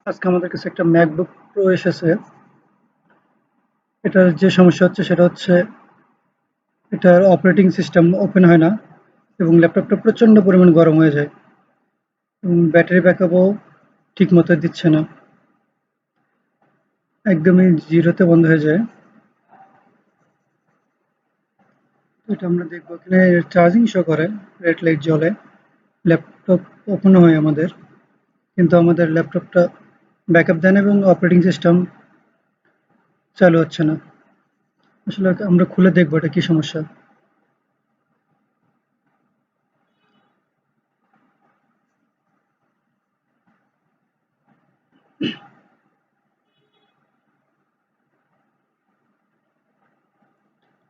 আজকে আমাদের কাছে একটা ম্যাকবুক প্রো এসেছে। এটার যে সমস্যা হচ্ছে সেটা হচ্ছে এটার অপারেটিং সিস্টেম ওপেন হয় না এবং ল্যাপটপটা প্রচণ্ড পরিমাণ গরম হয়ে যায় এবং ব্যাটারি ব্যাকআপও ঠিক মতো দিচ্ছে না, একদমই জিরোতে বন্ধ হয়ে যায়। এটা আমরা দেখবো এখানে চার্জিং শো করে, রেড লাইট জ্বলে, ল্যাপটপ ওপেন হয় আমাদের, কিন্তু আমাদের ল্যাপটপটা ব্যাকআপ দেয় না এবং অপারেটিং সিস্টেম চালু হচ্ছে না। আসলে আমরা খুলে দেখবো এটা কি সমস্যা।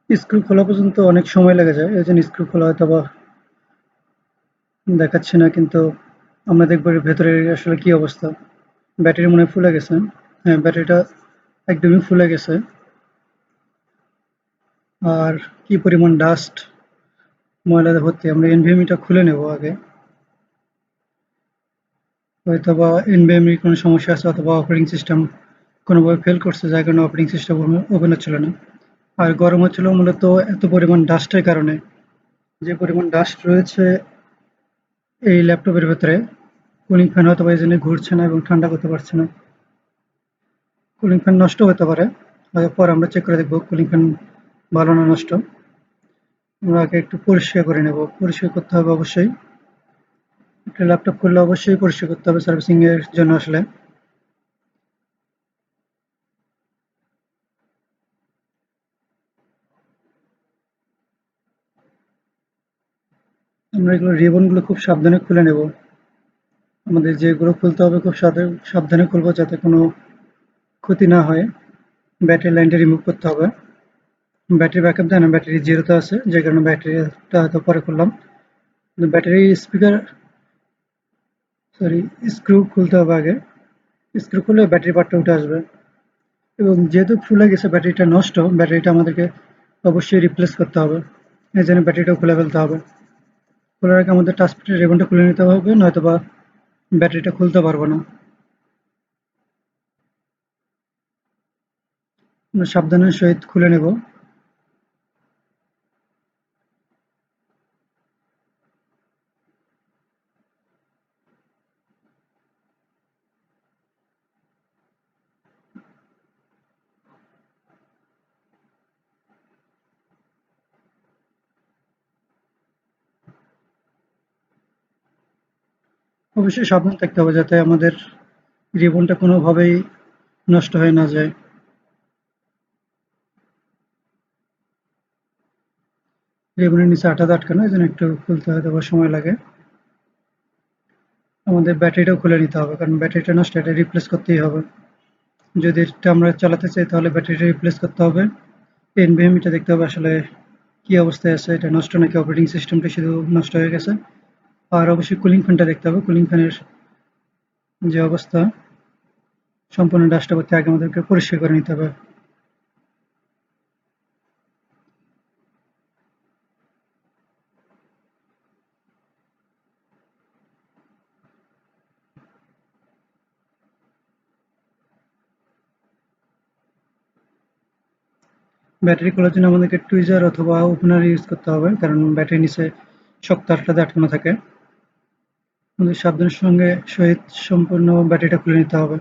স্ক্রু খোলা পর্যন্ত অনেক সময় লেগে যায়, এই জন্য স্ক্রু খোলা হয়তো বা দেখাচ্ছে না, কিন্তু আমরা দেখবো এর ভেতরে আসলে কি অবস্থা। ব্যাটারি মনে হয় ফুলে গেছে। হ্যাঁ, ব্যাটারিটা একদমই ফুলে গেছে। আর কি পরিমাণ ডাস্ট ময়লাতে ভর্তি। আমরা এনভিএমিটা খুলে নেব আগে। হয়তো বা এনভিএমির কোনো সমস্যা আছে অথবা অপারেটিং সিস্টেম কোনোভাবে ফেল করছে, যার কারণে অপারেটিং সিস্টেম ওপেন হচ্ছিল না। আর গরম হচ্ছিল মূলত এত পরিমাণ ডাস্টের কারণে। যে পরিমাণ ডাস্ট রয়েছে এই ল্যাপটপের ভেতরে, কুলিং ফ্যান হয়তো বা এই জন্য ঘুরছে না এবং ঠান্ডা করতে পারছে না। কুলিং ফ্যান নষ্ট হতে পারে, পরে আমরা চেক করে দেখবো কুলিং ফ্যান ভালো না নষ্ট। আমরা আগে একটু পরিষ্কার করে নেব। পরিষ্কার করতে হবে অবশ্যই। একটা ল্যাপটপ করলে অবশ্যই পরিষ্কার করতে হবে সার্ভিসিং এর জন্য আসলে। আমরা এগুলো রিবনগুলো খুব সাবধানে খুলে নেব। আমাদের যেগুলো খুলতে হবে খুব সাবধানে খুলবো যাতে কোনো ক্ষতি না হয়। ব্যাটারি লাইনটা রিমুভ করতে হবে। ব্যাটারি ব্যাকআপ দেয় না, ব্যাটারি জিরোতে আছে, যে কারণে ব্যাটারিটা হয়তো পরে খুললাম। কিন্তু ব্যাটারি স্পিকার সরি স্ক্রু খুলতে হবে আগে। স্ক্রু খুলে ব্যাটারি পার্টটা উঠে আসবে। এবং যেহেতু ফুলে গেছে, ব্যাটারিটা নষ্ট, ব্যাটারিটা আমাদেরকে অবশ্যই রিপ্লেস করতে হবে। এই জন্য ব্যাটারিটাও খুলে ফেলতে হবে। খোলার আগে আমাদের টাচপ্যাডের রিবনটা খুলে নিতে হবে, নয়তো বা ব্যাটারিটা খুলতে পারবো না। আমরা সাবধানের সহিত খুলে নেব। অবশ্যই সাবধান থাকতে হবে যাতে আমাদের রিবনটা কোনোভাবেই নষ্ট হয়ে না যায়। রিবনের নিচে আঠাতে আটকানো, এই জন্য একটু খুলতে হয়তো বা সময় লাগে। আমাদের ব্যাটারিটাও খুলে নিতে হবে, কারণ ব্যাটারিটা নষ্ট, এটা রিপ্লেস করতেই হবে। যদি এটা আমরা চালাতে চাই তাহলে ব্যাটারিটা রিপ্লেস করতে হবে। এনভিএমিটা দেখতে হবে আসলে কি অবস্থায় আছে, এটা নষ্ট নাকি অপারেটিং সিস্টেমটা শুধু নষ্ট হয়ে গেছে। আর অবশ্যই কুলিং ফ্যানটা দেখতে হবে, কুলিং ফ্যানের যে অবস্থা, সম্পূর্ণ ডাস্টটা করতে আগে আমাদেরকে পরিষ্কার করে নিতে হবে। ব্যাটারি খোলার জন্য আমাদেরকে টুইজার অথবা ওপেনার ইউজ করতে হবে, কারণ ব্যাটারির নিচে শক্ত আঠটাতে আটকানো থাকে। আমাদের সাবধানের সহিত সম্পূর্ণ ব্যাটারিটা খুলে নিতে হবে।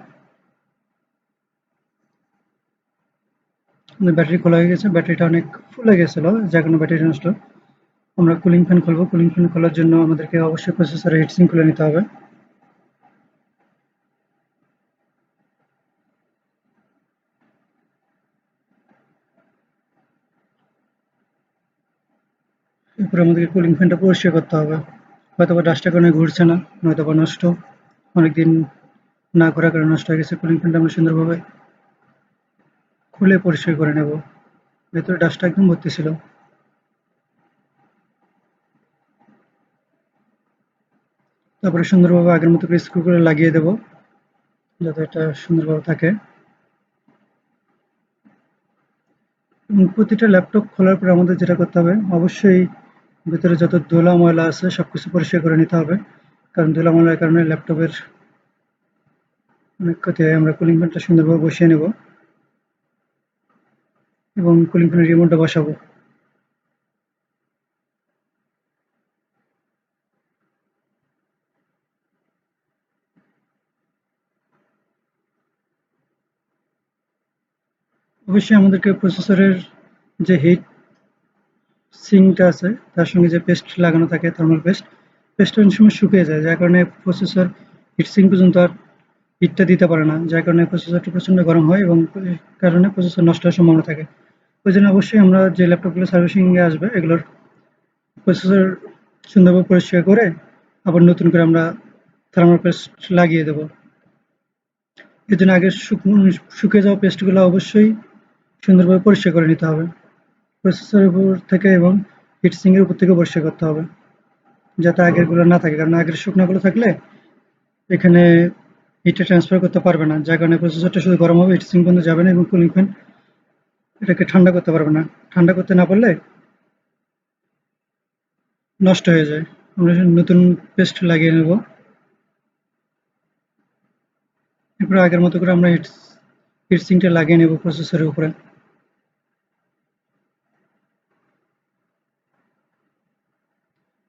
আমাদের ব্যাটারি খোলা হয়ে গেছে, ব্যাটারিটা অনেক ফুলে গেছিল, যার কারণে ব্যাটারি নষ্ট। আমরা কুলিং ফ্যান খুলবো। কুলিং ফ্যান খোলার জন্য আমাদেরকে অবশ্যই প্রসেসরের হিটসিঙ্ক খুলে নিতে হবে। এরপরে আমাদেরকে কুলিং ফ্যানটা পরিষ্কার করতে হবে। হয়তোবা ডাস্টের কারণে ঘুরছে না, নয়তোবা নষ্ট, অনেকদিন না ঘোরার কারণে নষ্ট হয়ে গেছে। কুলিং ফ্যানটা আমরা সুন্দরভাবে খুলে পরিষ্কার করে নেব। ভেতরে ডাস্টটা একদম ভর্তি ছিল। তারপরে সুন্দরভাবে আগের মতো করে স্ক্রু করে লাগিয়ে দেব, যাতে এটা সুন্দরভাবে থাকে। এবং প্রতিটা ল্যাপটপ খোলার পরে আমাদের যেটা করতে হবে, অবশ্যই ভেতরে যত ধুলা ময়লা আছে সবকিছু পরিষ্কার করে নিতে হবে, কারণ ধুলা ময়লার কারণে ল্যাপটপের অনেক কথায় আমরা কুলিং ফ্যানটা সুন্দরভাবে বসিয়ে নেব এবং কুলিং ফ্যানের রিমোটটা বসাবো। অবশ্যই আমাদেরকে প্রসেসরের যে হিট সিঙ্কটা আছে তার সঙ্গে যে পেস্ট লাগানো থাকে থার্মাল পেস্টটা অনেক সময় শুকিয়ে যায়, যার কারণে প্রসেসর হিট সিঙ্ক পর্যন্ত আর হিটটা দিতে পারে না, যার কারণে প্রসেসরটা প্রচণ্ড গরম হয় এবং এই কারণে প্রসেসর নষ্ট হওয়ার সম্ভাবনা থাকে। ওই জন্য অবশ্যই আমরা যে ল্যাপটপগুলো সার্ভিসিংয়ে আসবে এগুলোর প্রসেসর সুন্দরভাবে পরিষ্কার করে আবার নতুন করে আমরা থার্মাল পেস্ট লাগিয়ে দেবো। এর জন্য আগে শুকিয়ে যাওয়া পেস্টগুলো অবশ্যই সুন্দরভাবে পরিষ্কার করে নিতে হবে প্রসেসরের উপর থেকে এবং হিট সিঙ্কের উপর থেকে পরিষ্কার করতে হবে, যাতে আগেরগুলো না থাকে, কারণ আগের শুকনাগুলো থাকলে এখানে হিটটা ট্রান্সফার করতে পারবে না, যার কারণে প্রসেসরটা শুধু গরম হবে, হিট সিঙ্ক পর্যন্ত যাবে না এবং কুলিং ফ্যান এটাকে ঠান্ডা করতে পারবে না। ঠান্ডা করতে না পারলে নষ্ট হয়ে যায়। আমরা নতুন পেস্ট লাগিয়ে নেব। এরপর আগের মতো করে আমরা হিট সিঙ্কটা লাগিয়ে নেব প্রসেসরের উপরে।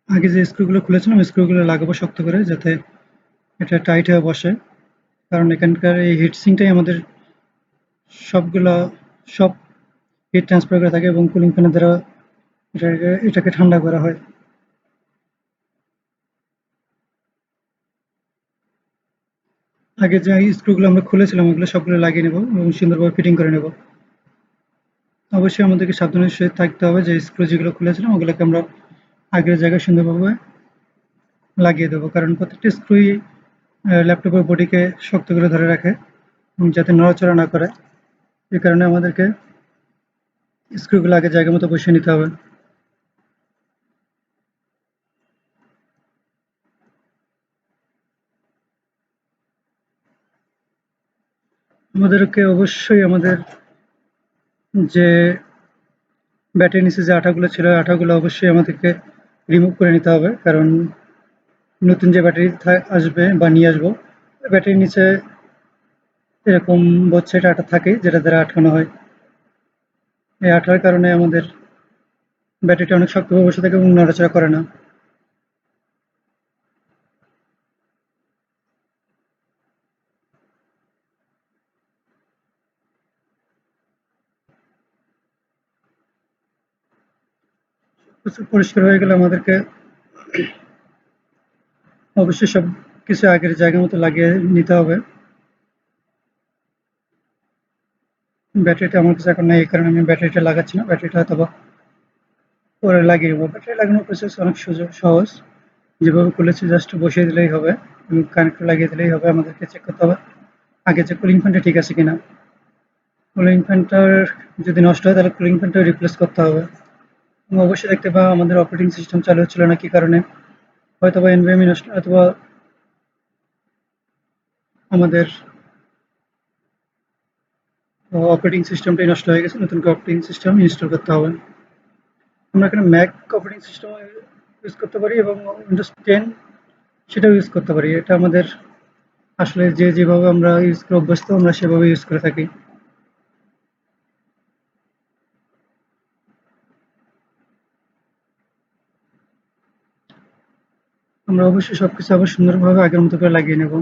আগে যে স্ক্রুগুলো খুলেছিলাম স্ক্রুগুলো লাগাবো শক্ত করে, যাতে এটা টাইট হয়ে বসে, কারণ এখানকার এই হিট সিঙ্কটাই আমাদের সবগুলা সব হিট ট্রান্সফার করে থাকে এবং কুলিং ফ্যানের দ্বারা এটাকে ঠান্ডা করা হয়। আগে যে স্ক্রুগুলো আমরা খুলেছিলাম ওগুলো সবগুলো লাগিয়ে নেব এবং সুন্দরভাবে ফিটিং করে নেব। অবশ্যই আমাদেরকে সাবধানের সহিত থাকতে হবে যে স্ক্রু যেগুলো খুলেছিলাম ওগুলোকে আমরা আগের জায়গায় সুন্দরভাবে লাগিয়ে দেবো, কারণ প্রত্যেকটা স্ক্রুই ল্যাপটপের বডিকে শক্ত করে ধরে রাখে এবং যাতে নড়াচড়া না করে। এই কারণে আমাদেরকে স্ক্রুগুলো আগে জায়গা মতো বসিয়ে নিতে হবে। আমাদেরকে অবশ্যই আমাদের যে ব্যাটারির নিচে যে আঠাগুলো ছিল আঠাগুলো অবশ্যই আমাদেরকে রিমুভ করে নিতে হবে, কারণ নতুন যে ব্যাটারি আসবে বা নিয়ে আসবো ব্যাটারির নিচে এরকম বোথ সাইড আঠা থাকে যেটা দ্বারা আটকানো হয়। এই আঠার কারণে আমাদের ব্যাটারিটা অনেক শক্তভাবে বসে থাকে এবং নড়াচড়া করে না। পরিষ্কার হয়ে গেলে আমাদেরকে অবশ্যই সব কিছু আগের জায়গা মতো লাগিয়ে নিতে হবে। ব্যাটারিটা আমার কাছে এখন নেই, এই কারণে আমি ব্যাটারিটা লাগাচ্ছি না, ব্যাটারিটা হয়তো পরে লাগিয়ে নেবো। ব্যাটারি লাগানোর প্রসেস অনেক সহজ, যেভাবে খুলেছি জাস্ট বসিয়ে দিলেই হবে এবং কানেক্টর লাগিয়ে দিলেই হবে। আমাদেরকে চেক করতে হবে আগে যে কুলিং ফ্যানটা ঠিক আছে কিনা। কুলিং ফ্যানটার যদি নষ্ট হয় তাহলে কুলিং ফ্যানটা রিপ্লেস করতে হবে এবং অবশ্যই দেখতে পাবো আমাদের অপারেটিং সিস্টেম চালু হচ্ছিল না কি কারণে, হয়তোবা এনভিএমই নষ্ট, অথবা আমাদের অপারেটিং সিস্টেমটাই নষ্ট হয়ে গেছে, নতুন করে অপারেটিং সিস্টেম ইনস্টল করতে হবে। আমরা এখানে ম্যাক অপারেটিং সিস্টেম ইউজ করতে পারি এবং উইন্ডোজ 10 সেটাও ইউজ করতে পারি। এটা আমাদের আসলে যেভাবে আমরা ইউজ করে অভ্যস্ত আমরা সেভাবে ইউজ করে থাকি। আমরা অবশ্যই সবকিছু আবার সুন্দরভাবে আগের মতো করে লাগিয়ে নেব।